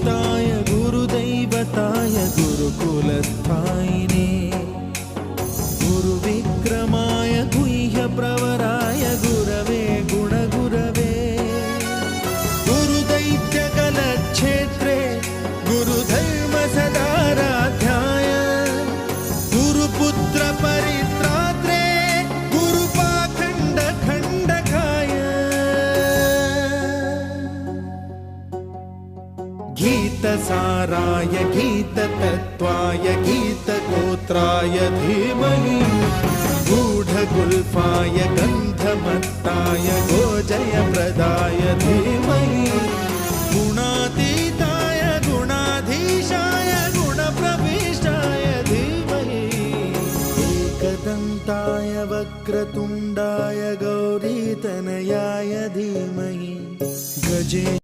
गुरुपूजिताय गुरुदैवताय गुरुकुलस्थायिने गुरुविक्रमाय गुह्यप्रवराय गुरवे गुणगुरवे गुरुदैत्यकलक्षेत्रे गुरुधर्मसदाराध्याय गुरुपुत्रपरित्रात्रे गुरुपाखण्डखण्डकाय गीतसाराय गीततत्त्वाय गीतगोत्राय धीमहि गूढगुल्फाय गन्धमत्ताय गोजयप्रदाय धीमहि गुणातीताय गुणाधीशाय गुणप्रविष्टाय धीमहि एकदन्ताय वक्रतुण्डाय गौरीतनयाय धीमहि गजे